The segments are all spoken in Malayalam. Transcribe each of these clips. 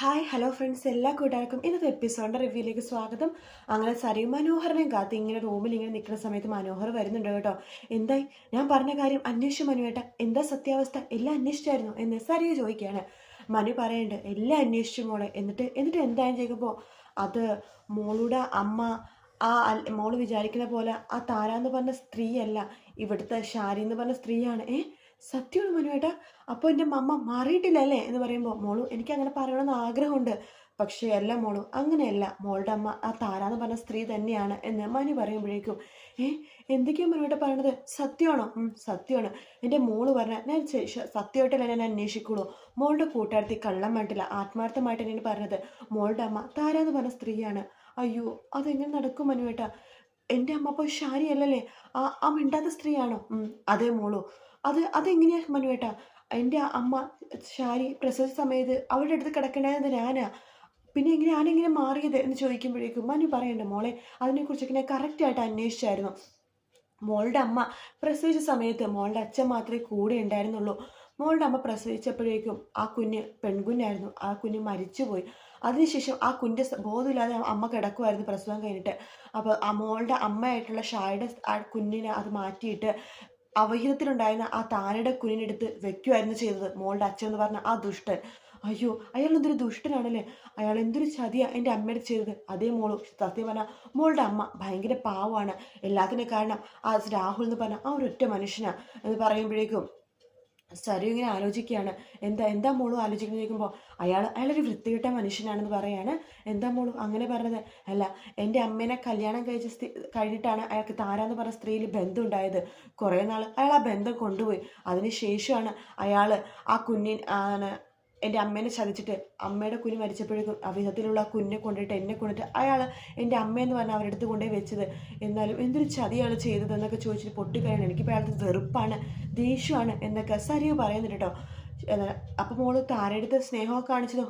ഹലോ ഫ്രണ്ട്സ്, എല്ലാ കൂട്ടുകാർക്കും ഇന്നത്തെ എപ്പിസോഡിൻ്റെ റിവ്യൂയിലേക്ക് സ്വാഗതം. അങ്ങനെ സരിയും മനോഹറിനെയും കാത്ത് ഇങ്ങനെ റൂമിൽ ഇങ്ങനെ നിൽക്കുന്ന സമയത്ത് മനോഹർ വരുന്നുണ്ട് കേട്ടോ. എന്തായി, ഞാൻ പറഞ്ഞ കാര്യം അന്വേഷിച്ചു മനുവേട്ട? എന്താ സത്യാവസ്ഥ? എല്ലാം അന്വേഷിച്ചായിരുന്നു എന്ന് സരിയ ചോദിക്കുകയാണ്. മനു പറയുന്നുണ്ട്, എല്ലാം അന്വേഷിച്ചു മോളെ. എന്നിട്ട് എന്നിട്ട് എന്തായാലും ചോദിക്കുമ്പോൾ അത് മോളുടെ അമ്മ മോള് വിചാരിക്കുന്ന പോലെ ആ താരാന്ന് പറഞ്ഞ സ്ത്രീയല്ല, ഇവിടുത്തെ ഷാരി എന്ന് പറഞ്ഞ സ്ത്രീയാണ്. സത്യമാണ് മനുവേട്ടാ. അപ്പോൾ എൻ്റെ മമ്മ മാറിയിട്ടില്ലല്ലേ എന്ന് പറയുമ്പോൾ, മോളു എനിക്ക് അങ്ങനെ പറയണമെന്ന് ആഗ്രഹമുണ്ട്, പക്ഷേ അല്ല മോളു, അങ്ങനെയല്ല. മോളുടെ അമ്മ ആ താരാന്ന് പറഞ്ഞ സ്ത്രീ തന്നെയാണ് എന്ന് മനു പറയുമ്പോഴേക്കും, ഏ എന്തൊക്കെയാണ് മനുവേട്ട പറയണത്? സത്യമാണോ? സത്യമാണ്. എൻ്റെ മോള് പറഞ്ഞാൽ ഞാൻ സത്യമായിട്ടല്ല ഞാൻ അന്വേഷിക്കുള്ളൂ. മോളുടെ കൂട്ടുകാരത്തി കള്ളം വേണ്ടില്ല, ആത്മാർത്ഥമായിട്ട് തന്നെയാണ് പറഞ്ഞത്. മോളുടെ അമ്മ താരാന്ന് പറഞ്ഞ സ്ത്രീയാണ്. അയ്യോ, അതെങ്ങനെ നടക്കും മനുവേട്ട? എൻ്റെ അമ്മ അപ്പോൾ ഷാരി അല്ലല്ലേ? ആ മിണ്ടാത്ത സ്ത്രീയാണോ? അതേ മോളു. അതെങ്ങനെയാ മനുവേട്ടാ? എൻ്റെ അമ്മ ഷാരി പ്രസവിച്ച സമയത്ത് അവരുടെ അടുത്ത് കിടക്കണത് ഞാനാ. പിന്നെ ഞാനെങ്ങനെ മാറിയത് എന്ന് ചോദിക്കുമ്പോഴേക്കും മനു പറയണ്ട, മോളെ അതിനെക്കുറിച്ചൊക്കെ ഞാൻ കറക്റ്റായിട്ട് അന്വേഷിച്ചായിരുന്നു. മോളുടെ അമ്മ പ്രസവിച്ച സമയത്ത് മോളുടെ അച്ഛൻ മാത്രമേ കൂടെ ഉണ്ടായിരുന്നുള്ളൂ. മോളുടെ അമ്മ പ്രസവിച്ചപ്പോഴേക്കും ആ കുഞ്ഞ് പെൺകുഞ്ഞായിരുന്നു. ആ കുഞ്ഞ് മരിച്ചുപോയി. അതിനുശേഷം ആ കുഞ്ഞ് ബോധമില്ലാതെ അമ്മ കിടക്കുമായിരുന്നു പ്രസവം കഴിഞ്ഞിട്ട്. അപ്പോൾ ആ മോളുടെ അമ്മയായിട്ടുള്ള ഷായുടെ ആ കുഞ്ഞിനെ അത് മാറ്റിയിട്ട് അവഹിതത്തിലുണ്ടായിരുന്ന ആ താരയുടെ കുഞ്ഞിനെടുത്ത് വെക്കുമായിരുന്നു ചെയ്തത് മോളുടെ അച്ഛൻ എന്ന് പറഞ്ഞ ആ ദുഷ്ടൻ. അയ്യോ, അയാൾ എന്തൊരു ദുഷ്ടനാണല്ലേ! അയാൾ എന്തൊരു ചതിയാ എൻ്റെ അമ്മയുടെ ചെയ്തത്. അതേ മോളു, സത്യം പറഞ്ഞാൽ മോളുടെ അമ്മ ഭയങ്കര പാവമാണ്. എല്ലാത്തിനും കാരണം ആ രാഹുൽ എന്ന് പറഞ്ഞ ആ ഒരൊറ്റ മനുഷ്യനാണ് എന്ന് പറയുമ്പോഴേക്കും സരു ഇങ്ങനെ ആലോചിക്കുകയാണ്. എന്താ എന്താ മോളും ആലോചിക്കുന്നത് ചോദിക്കുമ്പോൾ, അയാളൊരു വൃത്തികെട്ട മനുഷ്യനാണെന്ന് പറയാണ്. എന്താ മോളും അങ്ങനെ പറഞ്ഞത്? അല്ല, എൻ്റെ അമ്മേനെ കല്യാണം കഴിഞ്ഞിട്ടാണ് അയാൾക്ക് താരാന്ന് പറഞ്ഞ സ്ത്രീയിൽ ബന്ധം ഉണ്ടായത്. കുറേ നാൾ അയാൾ ആ ബന്ധം കൊണ്ടുപോയി. അതിന് ശേഷമാണ് അയാൾ ആ എൻ്റെ അമ്മേനെ ചതിച്ചിട്ട് അമ്മയുടെ കുഞ്ഞ് മരിച്ചപ്പോഴേക്കും അവിധത്തിലുള്ള കുഞ്ഞിനെ കൊണ്ടിട്ട് എന്നെ കൊണ്ടിട്ട് അയാൾ എൻ്റെ അമ്മയെന്ന് പറഞ്ഞാൽ അവരുടെ അടുത്ത് കൊണ്ടുപോയി വെച്ചത്. എന്നാലും എന്തൊരു ചതിയാണ് ചെയ്തതെന്നൊക്കെ ചോദിച്ചിട്ട് പൊട്ടിക്കഴിയണം. എനിക്കിപ്പോൾ അയാളുടെ വെറുപ്പാണ്, ദേഷ്യമാണ് എന്നൊക്കെ സരിയോ പറയുന്നുണ്ട് കേട്ടോ. അപ്പം മോള് താരടുത്ത് സ്നേഹമൊക്കെ കാണിച്ചത്,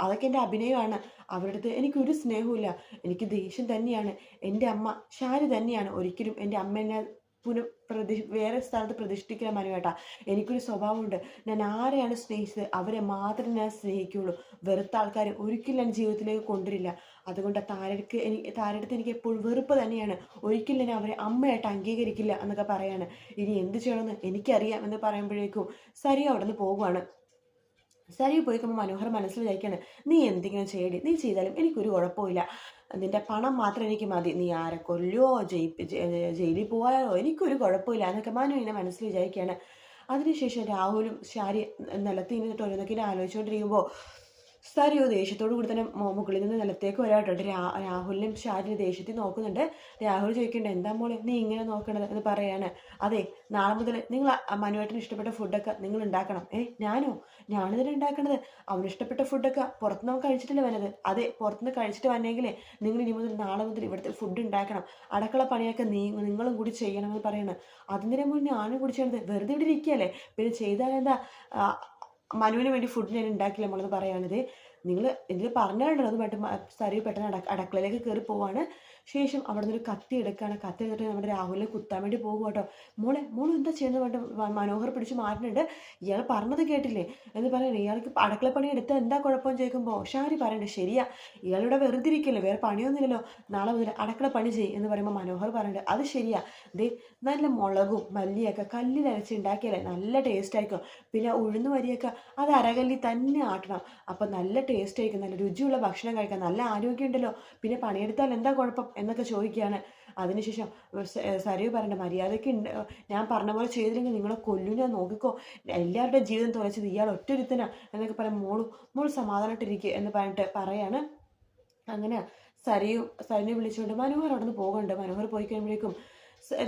അതൊക്കെ എൻ്റെ അഭിനയമാണ്. അവരുടെ അടുത്ത് എനിക്കൊരു സ്നേഹമില്ല, എനിക്ക് ദേഷ്യം തന്നെയാണ്. എൻ്റെ അമ്മ ഷാരി തന്നെയാണ്. ഒരിക്കലും എൻ്റെ അമ്മ എന്നെ വേറെ സ്ഥലത്ത് പ്രതിഷ്ഠിക്കാൻ മനുവേട്ടാ. എനിക്കൊരു സ്വഭാവമുണ്ട്, ഞാൻ ആരെയാണ് സ്നേഹിച്ചത് അവരെ മാത്രമേ ഞാൻ സ്നേഹിക്കുകയുള്ളൂ. വെറുത്ത ആൾക്കാർ ഒരിക്കലും ഞാൻ ജീവിതത്തിലേക്ക് കൊണ്ടുവരില്ല. അതുകൊണ്ട് താരടുത്ത് എനിക്ക് എപ്പോഴും വെറുപ്പ് തന്നെയാണ്. ഒരിക്കലും ഞാൻ അവരെ അമ്മയായിട്ട് അംഗീകരിക്കില്ല എന്നൊക്കെ പറയാണ്. ഇനി എന്ത് ചെയ്യണമെന്ന് എനിക്കറിയാം എന്ന് പറയുമ്പോഴേക്കും സരി അവിടെ നിന്ന് പോകുവാണ്. സരി പോയിക്കുമ്പോൾ മനോഹർ മനസ്സിൽ വിചാരിക്കുകയാണ്, നീ എന്തെങ്കിലും ചെയ്യടി, നീ ചെയ്താലും എനിക്കൊരു കുഴപ്പമില്ല. നിന്റെ പണം മാത്രം എനിക്ക് മതി. നീ ആരെ കൊല്ലുവോ ജയിലിൽ പോയാലോ എനിക്കൊരു കുഴപ്പമില്ല എന്നൊക്കെ മനു ഇങ്ങനെ മനസ്സിൽ വിചാരിക്കുകയാണ്. അതിനുശേഷം രാഹുലും ഷാരി നിലത്ത് ഇരുന്നിട്ട് ഓരോന്നൊക്കെ ആലോചിച്ചുകൊണ്ടിരിക്കുമ്പോൾ സരിയോ ദേഷ്യത്തോടു കൂടി തന്നെ മുകളിൽ നിന്ന് നിലത്തേക്ക് വരാട്ടോ. രാഹുലിനും ഷാരിനെ ദേഷ്യത്തിൽ നോക്കുന്നുണ്ട്. രാഹുൽ ചോദിക്കേണ്ടത്, എന്താ മോളെ നീ ഇങ്ങനെ നോക്കണത് എന്ന് പറയാണ്. അതെ, നാളെ മുതൽ നിങ്ങൾ മനുവേട്ടന് ഇഷ്ടപ്പെട്ട ഫുഡൊക്കെ നിങ്ങൾ ഉണ്ടാക്കണം. ഞാനിതിനെ ഉണ്ടാക്കണത്? അവന് ഇഷ്ടപ്പെട്ട ഫുഡൊക്കെ പുറത്തുനിന്ന് അവൻ കഴിച്ചിട്ടില്ല വന്നത്. അതെ, പുറത്തുനിന്ന് കഴിച്ചിട്ട് വന്നെങ്കിലേ നിങ്ങൾ ഇനി മുതൽ നാളെ മുതൽ ഇവിടുത്തെ ഫുഡ് ഉണ്ടാക്കണം. അടുക്കള പണിയൊക്കെ നിങ്ങളും കൂടി ചെയ്യണമെന്ന് പറയണം. അതിന് മുന്നേ ഞാനും കൂടി ചെയ്യണത് വെറുതെ ഇവിടെ ഇരിക്കുകയല്ലേ, പിന്നെ ചെയ്താൽ എന്താ? മനുവിന് വേണ്ടി ഫുഡ് ഞാൻ ഉണ്ടാക്കില്ല നമ്മളെന്ന് പറയാണിത്. നിങ്ങൾ ഇതിൽ പറഞ്ഞാലുണ്ടല്ലോ അത് സരി പെട്ടെന്ന് അടുക്കളയിലേക്ക് കയറി പോവാണ്. ശേഷം അവിടെ നിന്നൊരു കത്തി എടുക്കുകയാണ്. കത്തി എടുത്തിട്ട് നമ്മുടെ രാഹുലിനെ കുത്താൻ വേണ്ടി പോകും കേട്ടോ. മോള് എന്താ ചെയ്യുന്നത് പറഞ്ഞിട്ട് മനോഹർ പിടിച്ച് മാറ്റുന്നുണ്ട്. ഇയാൾ പറഞ്ഞത് കേട്ടില്ലേ എന്ന് പറയുന്നത്. ഇയാൾക്ക് അടുക്കളപ്പണി എടുത്താൽ എന്താ കുഴപ്പമെന്ന് ചോദിക്കുമ്പോൾ ഷാരി പറയുന്നുണ്ട്, ശരിയാ, ഇയാളിവിടെ വെറുതെ ഇരിക്കില്ലേ, വേറെ പണിയൊന്നുമില്ലല്ലോ, നാളെ മുതൽ അടുക്കള പണി ചെയ്യും എന്ന് പറയുമ്പോൾ മനോഹർ പറയുന്നുണ്ട്, അത് ശരിയാ, ദേ നല്ല മുളകും മല്ലിയൊക്കെ കല്ലിലരച്ച് ഉണ്ടാക്കിയാലേ നല്ല ടേസ്റ്റ് ആയിരിക്കും. പിന്നെ ഉഴുന്ന് വരിയൊക്കെ അത് അരകല്ലിൽ തന്നെ ആട്ടണം. അപ്പം നല്ല ടേസ്റ്റ് ആയിരിക്കും, നല്ല രുചിയുള്ള ഭക്ഷണം കഴിക്കാം, നല്ല ആരോഗ്യം ഉണ്ടല്ലോ, പിന്നെ പണിയെടുത്താൽ എന്താ കുഴപ്പം എന്നൊക്കെ ചോദിക്കുകയാണ്. അതിനുശേഷം സരിയു പറയണ്ട, മര്യാദയ്ക്ക് ഞാൻ പറഞ്ഞ പോലെ ചെയ്തില്ലെങ്കിൽ നിങ്ങളെ കൊല്ലു, ഞാൻ നോക്കിക്കോ, എല്ലാവരുടെയും ജീവിതം തുലച്ചത് ഇയാൾ ഒറ്റൊരുത്തനാ എന്നൊക്കെ പറയാം. മോൾ സമാധാനമായിട്ടിരിക്കുക എന്ന് പറഞ്ഞിട്ട് പറയാണ്. അങ്ങനെ സരിനെ വിളിച്ചുകൊണ്ട് മനോഹർ അവിടെ നിന്ന് പോകുന്നുണ്ട്. മനോഹർ പോയി കഴിയുമ്പോഴേക്കും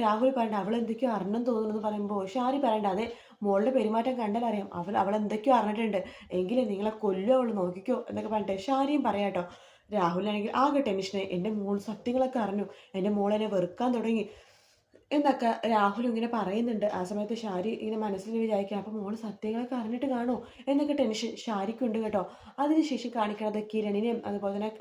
രാഹുൽ പറയണ്ട, അവൾ എന്തൊക്കെയോ അറിഞ്ഞെന്ന് തോന്നുന്നു എന്ന് പറയുമ്പോൾ ഷാരി പറയണ്ട, അതെ, മോളുടെ പെരുമാറ്റം കണ്ടാൽ അറിയാം അവൾ എന്തൊക്കെയോ അറിഞ്ഞിട്ടുണ്ട്, എങ്കിലും നിങ്ങളെ കൊല്ലോ അവൾ നോക്കിക്കോ എന്നൊക്കെ പറഞ്ഞിട്ട് ഷാരിയും പറയാട്ടോ. രാഹുലാണെങ്കിൽ ആകെ ടെൻഷനായി, എൻ്റെ മോൾ സത്യങ്ങളൊക്കെ അറിഞ്ഞു, എൻ്റെ മോളെന്നെ വെറുക്കാൻ തുടങ്ങി എന്നൊക്കെ രാഹുൽ ഇങ്ങനെ പറയുന്നുണ്ട്. ആ സമയത്ത് ഷാരി ഇങ്ങനെ മനസ്സിൽ വിചാരിക്കുക, അപ്പം മോൾ സത്യങ്ങളൊക്കെ അറിഞ്ഞിട്ട് കാണുമോ എന്നൊക്കെ ടെൻഷൻ ഷാരിക്കുണ്ട് കേട്ടോ. അതിനുശേഷം കാണിക്കുന്നത് കിരണിനെയും അതുപോലെ തന്നെ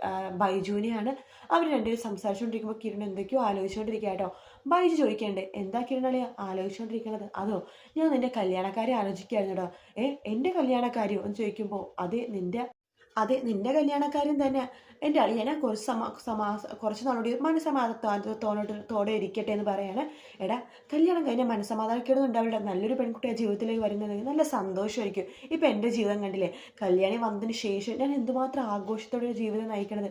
ബൈജുവിനെയാണ്. അവർ രണ്ടുപേരും സംസാരിച്ചുകൊണ്ടിരിക്കുമ്പോൾ കിരൺ എന്തൊക്കെയോ ആലോചിച്ചുകൊണ്ടിരിക്കുക കേട്ടോ. ബൈജു ചോദിക്കേണ്ടേ, എന്താ കിരണളിയാ ആലോചിച്ചുകൊണ്ടിരിക്കണത്? അതോ, ഞാൻ നിന്റെ കല്യാണക്കാരെ ആലോചിക്കുകയായിരുന്നു കേട്ടോ. എൻ്റെ കല്യാണക്കാരിയോ എന്ന് ചോദിക്കുമ്പോൾ, അതെ, നിന്റെ അതെ, നിന്റെ കല്യാണക്കാരൻ തന്നെ എൻ്റെ അളിയനെ കുറച്ച് നാളോടി മനസ്സമാധാനത്തോടെ ഇരിക്കട്ടെ എന്ന് പറയാണ്. എടാ, കല്യാണം കഴിഞ്ഞാൽ മനസ്സമാധാനക്കേടൊന്നും ഉണ്ടാവില്ല. നല്ലൊരു പെൺകുട്ടി ആ ജീവിതത്തിലേക്ക് വരുന്നത് നല്ല സന്തോഷമായിരിക്കും. ഇപ്പം എൻ്റെ ജീവിതം കണ്ടില്ലേ, കല്യാണി വന്നതിന് ശേഷം ഞാൻ എന്തുമാത്രം ആഘോഷത്തോടെ ഒരു ജീവിതം നയിക്കണത്.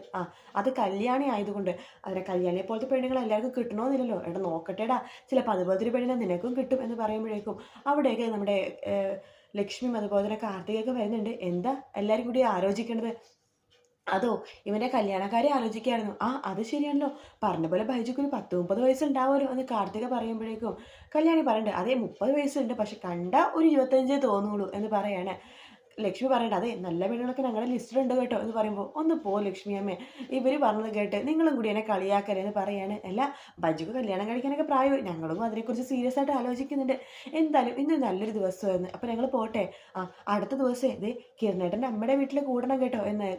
അത് കല്യാണി ആയതുകൊണ്ട്. അതിനെ കല്യാണിയെ പോലത്തെ പെണ്ണുങ്ങൾ എല്ലാവർക്കും കിട്ടണമെന്നില്ലല്ലോ. എടാ നോക്കട്ടെടാ, ചിലപ്പോൾ അതുപോലത്തെ ഒരു പെണ്ണിനെ നിനക്കും കിട്ടും എന്ന് പറയുമ്പോഴേക്കും അവിടെയൊക്കെ നമ്മുടെ ലക്ഷ്മിയും അതുപോലെ തന്നെ കാർത്തികയൊക്കെ വരുന്നുണ്ട്. എന്താ എല്ലാവരും കൂടി ആലോചിക്കണത്? അതോ ഇവന്റെ കല്യാണക്കാരെ ആലോചിക്കായിരുന്നു. അത് ശരിയാണല്ലോ, പറഞ്ഞ പോലെ ബൈജുക്ക് ഒരു 10-30 വയസ്സുണ്ടാവുമല്ലോ എന്ന് കാർത്തിക പറയുമ്പോഴേക്കും കല്യാണി പറയണ്ടേ, അതെ 30 വയസ്സുണ്ട്, പക്ഷെ കണ്ട ഒരു 25 തോന്നുള്ളൂ എന്ന് പറയാണ്. ലക്ഷ്മി പറയണ്ട, അതെ നല്ല പെണ്ണുങ്ങളൊക്കെ ഞങ്ങളുടെ ലിസ്റ്റിലുണ്ട് കേട്ടോ എന്ന് പറയുമ്പോൾ ഒന്ന് പോ ലക്ഷ്മി അമ്മേ, ഇവർ പറഞ്ഞത് കേട്ട് നിങ്ങളും കൂടി എന്നെ കളിയാക്കരുതെന്ന് പറയാണ്. അല്ല, ബൈജുക്ക് കല്യാണം കഴിക്കാനൊക്കെ പ്രായമായി, ഞങ്ങളും അതിനെക്കുറിച്ച് സീരിയസ് ആയിട്ട് ആലോചിക്കുന്നുണ്ട്. എന്തായാലും ഇന്ന് നല്ലൊരു ദിവസമായിരുന്നു, അപ്പം ഞങ്ങൾ പോട്ടെ. അടുത്ത ദിവസമേ ഇതേ കിരണേട്ടൻ്റെ അമ്മയുടെ വീട്ടിൽ കൂടണം കേട്ടോ എന്ന്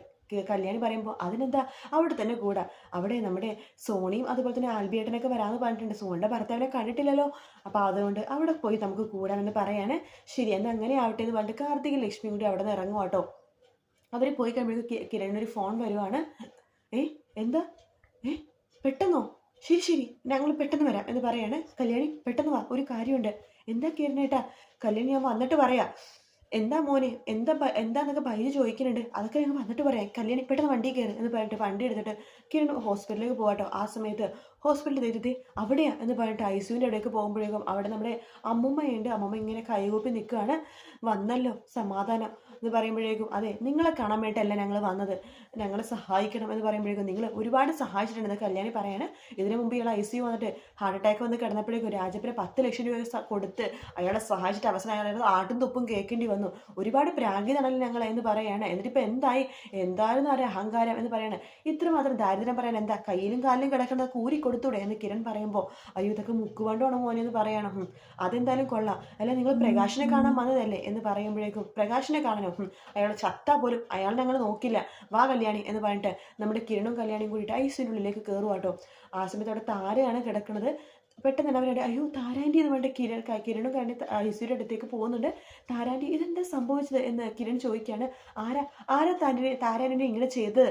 കല്യാണി പറയുമ്പോൾ അതിനെന്താ, അവിടെ തന്നെ കൂടാ. അവിടെ നമ്മുടെ സോണിയും അതുപോലെ തന്നെ ആൽബിയേട്ടനൊക്കെ വരാമെന്ന് പറഞ്ഞിട്ടുണ്ട്. സോണിയുടെ ഭർത്താവിനെ കണ്ടിട്ടില്ലല്ലോ, അപ്പോൾ അതുകൊണ്ട് അവിടെ പോയി നമുക്ക് കൂടാമെന്ന് പറയാണ്. ശരി എന്നാൽ അങ്ങനെ ആവട്ടെ എന്ന് പറഞ്ഞിട്ട് കാർത്തിക ലക്ഷ്മി കൂടി അവിടെ നിന്ന് ഇറങ്ങും കേട്ടോ. അവർ പോയി കഴിയുമ്പോഴേക്കും കിരണിനൊരു ഫോൺ വരുവാണ്. എന്താ പെട്ടെന്നോ? ശരി ഞങ്ങൾ പെട്ടെന്ന് വരാം എന്ന് പറയാണ്. കല്യാണി പെട്ടെന്ന് വാ, ഒരു കാര്യമുണ്ട്. എന്താ കിരണേട്ടാ? കല്യാണി ഞാൻ വന്നിട്ട് പറയാം. എന്താ മോനെ, എന്താന്നൊക്കെ ബൈജു ചോദിക്കുന്നുണ്ട്. അതൊക്കെ ഞങ്ങൾ വന്നിട്ട് പറയാം. കല്യാണി പെട്ടെന്ന് വണ്ടി കയറി എന്ന് പറഞ്ഞിട്ട് വണ്ടി എടുത്തിട്ട് കിരൺ ഹോസ്പിറ്റലിലേക്ക് പോകാട്ടോ. ആ സമയത്ത് ഹോസ്പിറ്റലിൽ എഴുതി അവിടെയാ എന്ന് പറഞ്ഞിട്ട് ഐസിയുവിൻ്റെ ഇടയ്ക്ക് പോകുമ്പോഴേക്കും അവിടെ നമ്മുടെ അമ്മുമ്മയുണ്ട്. അമ്മുമ്മ ഇങ്ങനെ കൈകൂപ്പി നിൽക്കുകയാണ്. വന്നല്ലോ, സമാധാനം എന്ന് പറയുമ്പോഴേക്കും അതെ, നിങ്ങളെ കാണാൻ വേണ്ടിയിട്ടല്ല ഞങ്ങൾ വന്നത്, ഞങ്ങളെ സഹായിക്കണം എന്ന് പറയുമ്പോഴേക്കും നിങ്ങൾ ഒരുപാട് സഹായിച്ചിട്ടുണ്ടെന്ന് കല്യാണി പറയാണ്. ഇതിനു മുമ്പ് ഇയാൾ ICU വന്നിട്ട് ഹാർട്ട് അറ്റാക്ക് വന്ന് കിടന്നപ്പോഴേക്കും രാജപ്പനെ 10 ലക്ഷം രൂപ കൊടുത്ത് അയാളെ സഹായിച്ചിട്ട് അവസാനം അയാളെ ആട്ടും തുപ്പും കേൾക്കേണ്ടി വന്നു. ഒരുപാട് പ്രാഗിതാണല്ലോ ഞങ്ങൾ എന്ന് പറയാണ്. എന്നിട്ടിപ്പോൾ എന്തായിരുന്നു ഒരു അഹങ്കാരം എന്ന് പറയാണ്. ഇത്രമാത്രം ദാരിദ്ര്യം പറയാൻ എന്താ, കയ്യിലും കാലിലും കിടക്കുന്നത് കൂരി കൊടുത്തൂടെ എന്ന് കിരൺ പറയുമ്പോൾ അയ്യോ ഇതൊക്കെ മുക്കുകൊണ്ടാണോ മോനെ എന്ന് പറയണം. അതെന്തായാലും കൊള്ളാം, അല്ല നിങ്ങൾ പ്രകാശിനെ കാണാൻ വന്നതല്ലേ എന്ന് പറയുമ്പോഴേക്കും പ്രകാശിനെ കാണാനോ, അയാൾ ചത്താ പോലും അയാൾ ഞങ്ങൾ നോക്കില്ല, വാ കല്യാണി എന്ന് പറഞ്ഞിട്ട് നമ്മുടെ കിരണും കല്യാണിയും കൂടിയിട്ട് ഐസിനുള്ളിലേക്ക് കയറുവാട്ടോ. ആ സമയത്ത് അവിടെ താരയാണ് കിടക്കുന്നത്. പെട്ടെന്ന് തന്നെ അവരുടെ അയ്യോ താരാൻറ്റി എന്ന് പറഞ്ഞിട്ട് കിരണും കണ്ടി ഐസിയുടെ അടുത്തേക്ക് പോകുന്നുണ്ട്. താരാൻറ്റി ഇതെന്താ സംഭവിച്ചത് എന്ന് കിരൺ ചോദിക്കുകയാണ്. ആരാ താരാൻറ്റി ഇങ്ങനെ ചെയ്തത്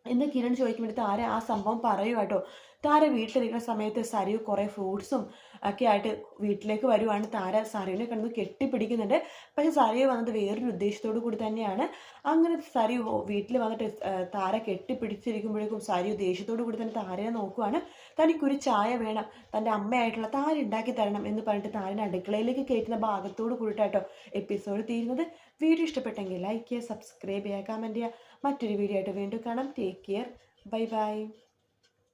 എന്ന് കിരൺ ചോദിക്കുമ്പോഴത്തെ ആ സംഭവം പറയൂ കേട്ടോ. താര വീട്ടിലിരിക്കുന്ന സമയത്ത് സരിയു കുറേ ഫ്രൂട്ട്സും ഒക്കെ ആയിട്ട് വീട്ടിലേക്ക് വരുവാണ്. താര സരിയുവിനെ കണ്ടത് കെട്ടിപ്പിടിക്കുന്നുണ്ട്. പക്ഷെ സരിയു വന്നത് വേറൊരു ഉദ്ദേശത്തോടു കൂടി തന്നെയാണ്. അങ്ങനെ സരിയു വീട്ടിൽ വന്നിട്ട് താര കെട്ടിപ്പിടിച്ചിരിക്കുമ്പോഴേക്കും സരിയു ദേഷ്യത്തോടു കൂടി തന്നെ താരയെ നോക്കുവാണ്. തനിക്കൊരു ചായ വേണം, തൻ്റെ അമ്മയായിട്ടുള്ള താര ഉണ്ടാക്കി തരണം എന്ന് പറഞ്ഞിട്ട് താരനെ അടുക്കളയിലേക്ക് കയറ്റുന്ന ഭാഗത്തോട് കൂടിയിട്ടാട്ടോ എപ്പിസോഡ് തീരുന്നത്. വീഡിയോ ഇഷ്ടപ്പെട്ടെങ്കിൽ ലൈക്ക് ചെയ്യുക, സബ്സ്ക്രൈബ് ചെയ്യുക, കമൻറ്റ് ചെയ്യുക. മറ്റൊരു വീഡിയോ ആയിട്ട് വീണ്ടും കാണാം. Take care, bye bye.